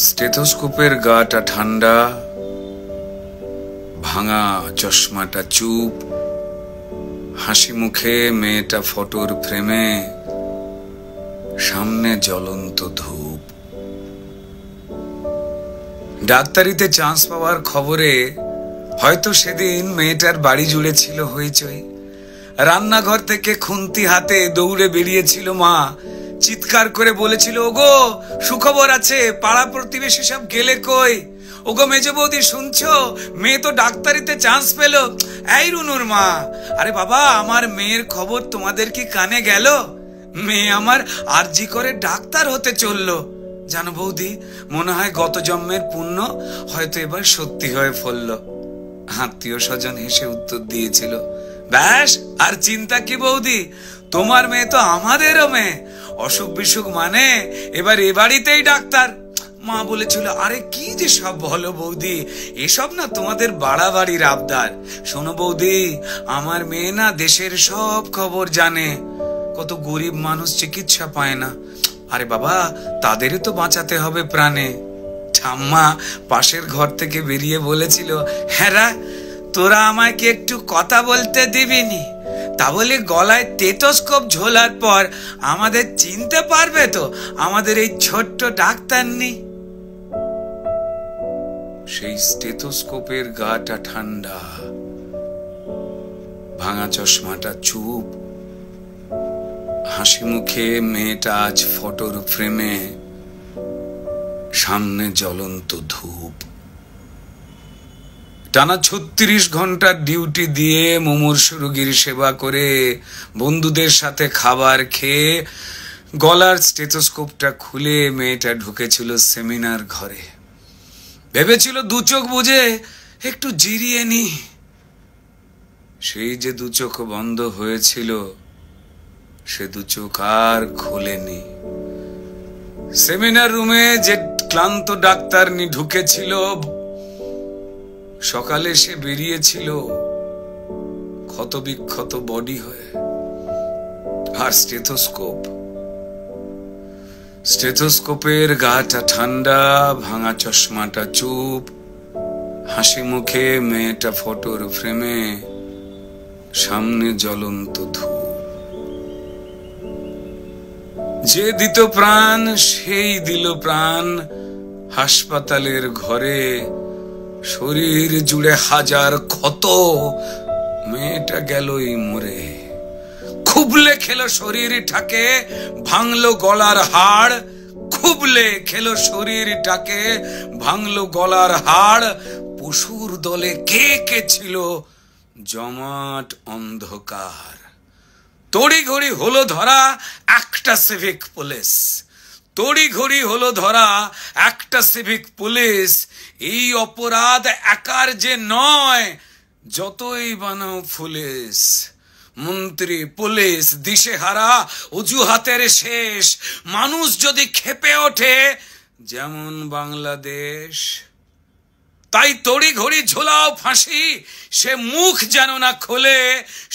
স্টেথোস্কোপের গাটা ঠান্ডা, ভাঙা চশমাটা চুপ, হাসি মুখে মেয়েটা ফটোর ফ্রেমে, সামনে জ্বলন্ত ধূপ। ডাক্তারিতে চান্স পাওয়ার খবরে হয়তো সেদিন মেয়েটার বাড়ি জুড়ে ছিল হইচই। রান্নাঘর থেকে খুন্তি হাতে দৌড়ে বেরিয়েছিল মা, চিৎকার করে বলেছিল, ওগো সুখবর আছে, পাড়া প্রতিবেশী সব গেলে কই? ওগো মেজো বৌদি শুনছো, মেয়ে তো ডাক্তারিতে চান্স পেল। এই রুনুর মা, আরে বাবা আমার মেয়ের খবর তোমাদের কি কানে গেল? মেয়ে আমার আরজি করে ডাক্তার হতে চললো। জানো বৌদি, মনে হয় গত জন্মের পুণ্য হয়তো এবার সত্যি হয়ে ফলল। আত্মীয় স্বজন হেসে উত্তর দিয়েছিল, ব্যাস আর চিন্তা কি বৌদি, তোমার মেয়ে তো আমাদেরও মেয়ে, অসুখ বিসুখ মানে এবার এ বাড়িতেই ডাক্তার। মা বলেছিল, আরে কি যে সব বলো বৌদি, এসব না তোমাদের বাড়াবাড়ির আবদার। শোনো বৌদি, আমার মেয়ে না দেশের সব খবর জানে, কত গরিব মানুষ চিকিৎসা পায় না। আরে বাবা, তাদেরই তো বাঁচাতে হবে প্রাণে। ঠাম্মা পাশের ঘর থেকে বেরিয়ে বলেছিল, হ্যাঁ তোরা আমায় কি একটু কথা বলতে দিবিনি? তা বলে গলায় স্টেথোস্কোপ ঝোলার পর আমাদের চিনতে পারবে তো আমাদের এই ছোট্ট ডাক্তার নেই? সেই স্টেথোস্কোপের গাটা ঠান্ডা, ভাঙা চশমাটা চুপ, হাসি মুখে মেয়েটা আজ ফটোর ফ্রেমে, সামনে জ্বলন্ত ধূপ। টানা 36 ঘন্টার ডিউটি দিয়ে মুমূর্ষু রোগীর সেবা করে, বন্ধুদের সাথে খাবার খেয়ে গলার স্টেথোস্কোপটা খুলে মেয়েটা ঢুকেছিল সেমিনার ঘরে। ভেবেছিল দু চোখ বুঝে একটু জিরিয়ে নি। সেই যে দু চোখ বন্ধ হয়েছিল, সে দু চোখ আর খোলেনি। সেমিনার রুমে যে ক্লান্ত ডাক্তারনি ঢুকেছিল, সকালে সে বেরিয়েছিল ক্ষত বিক্ষত বডি হয়ে। আর স্টেথোস্কোপের গাটা ঠান্ডা, ভাঙা চশমাটা চুপ, হাসি মুখে মেয়েটা ফটোর ফ্রেমে, সামনে জ্বলন্ত ধূপ। যে দিত প্রাণ সেই দিল প্রাণ হাসপাতালের ঘরে, শরীর জুড়ে হাজার ক্ষত, মেয়েটা গেলই মরে। খুবলে খেলো শরীরটাকে, ভাঙলো গলার হাড়, খুবলে খেলো শরীরটাকে, ভাঙলো গলার হাড়। পশুর দলে কে কে ছিল জমাট অন্ধকার। তড়িঘড়ি হলো ধরা একটা সিভিক পুলিশ, তড়িঘড়ি হলো ধরা একটা সিভিক পুলিশ। এই অপরাধ একার যে নয়, যতই বানাও পুলিশ। মন্ত্রী পুলিশ দিশেহারা, অজুহাতের শেষ। মানুষ যদি ক্ষেপে ওঠে যেমন বাংলাদেশ, তাই তড়িঘড়ি ঝোলাও ফাঁসি, সে মুখ যেন না খোলে।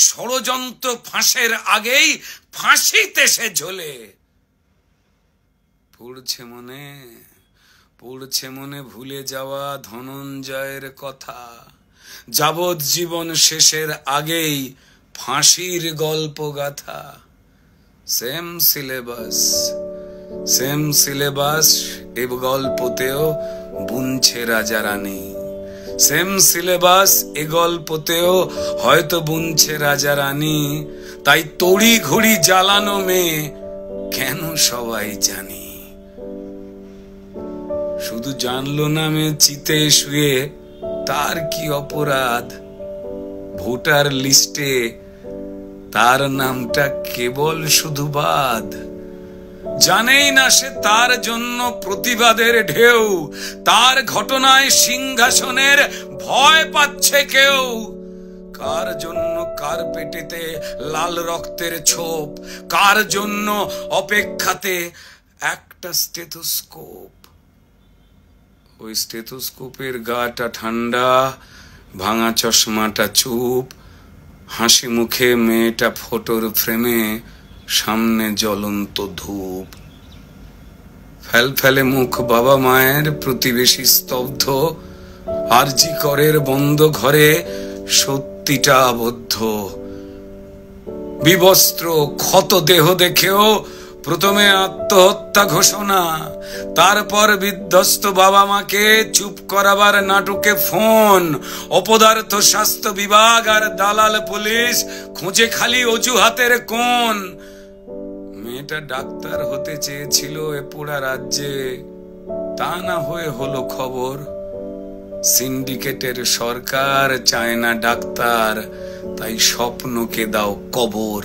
ষড়যন্ত্র ফাঁসের আগেই ফাঁসিতে সে ঝোলে। পড়ছে মনে ভুলে যাওয়া ধনঞ্জয়ের কথা, যাবজ্জীবন শেষের আগেই ফাঁসির গল্প গাথা। সেম সিলেবাস এ গল্পতেও বুনছে রাজা রানী, সেম সিলেবাস এ গল্পতেও হয়তো বুনছে রাজা রানী। তাই তড়ি ঘড়ি জ্বালানো মেয়ে কেন সবাই জানি। শুধু জানলো না মেয়ে চিতে শুয়ে তার কি অপরাধ, ভোটার লিস্টে তার নামটা কেবল শুধু বাদ। জানেই না সে তার জন্য প্রতিবাদের ঢেউ, তার ঘটনায় সিংহাসনের ভয় পাচ্ছে কেউ। কার জন্য কার পেটেতে লাল রক্তের ছোপ, কার জন্য অপেক্ষাতে একটা স্টেথোস্কোপ। ওই স্টেথোস্কোপের গাটা ঠান্ডা, ভাঙা চশমাটা চুপ, হাসি মুখে মেয়েটা ফটোর ফ্রেমে, সামনে জ্বলন্ত ধূপ। ফেলফেলে মুখ বাবা মায়ের, প্রতিবেশী স্তব্ধ, আরজি করের বন্ধ ঘরে সত্যিটা আবদ্ধ। বিবস্ত্র ক্ষত দেহ দেখেও প্রথমে আত্মহত্যা ঘোষণা, তারপর বিধ্বস্ত বাবা মাকে চুপ করাবার নাটকে ফোন। অপদার্থ স্বাস্থ্য বিভাগ আর দালাল পুলিশ খুঁজে খালি অজুহাতের কোণ। মেয়েটা ডাক্তার হতে চেয়েছিল এ পোড়া রাজ্যে, তা না হয়ে হলো খবর সিন্ডিকেটের সরকার চায় না ডাক্তার, তাই স্বপ্নকে দাও কবর।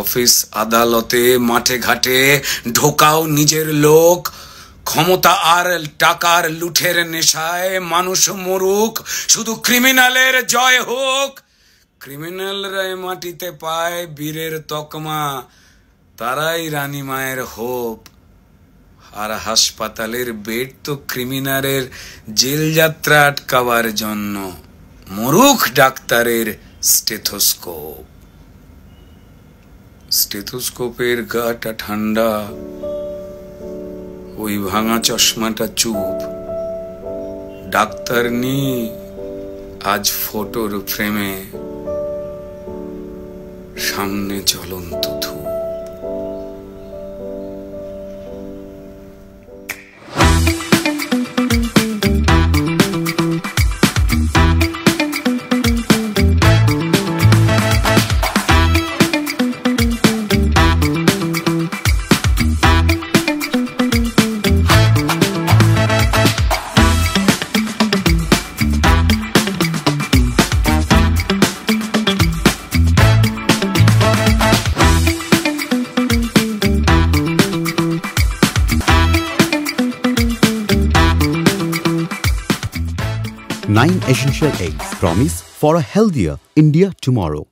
অফিস আদালতে মাঠে ঘাটে ঢোকাও নিজের লোক, ক্ষমতা আর টাকার লুঠের নেশায় মানুষ মরুক, শুধু ক্রিমিনালের জয় হোক। ক্রিমিনালরা মাটিতে পায় বীরের তকমা, তারাই রানী মায়ের হোপ। আর হাসপাতালের বেড তো ক্রিমিনালের জেল যাত্রা আটকাবার জন্য, মরুখ ডাক্তারের স্টেথোস্কোপ। স্টেথোস্কোপের গাটা ঠান্ডা, ওই ভাঙা চশমাটা চুপ। ডাক্তার নি আজ ফটোর ফ্রেমে, সামনে জ্বলন্ত ধূপ। Nine essential eggs promise for a healthier India tomorrow.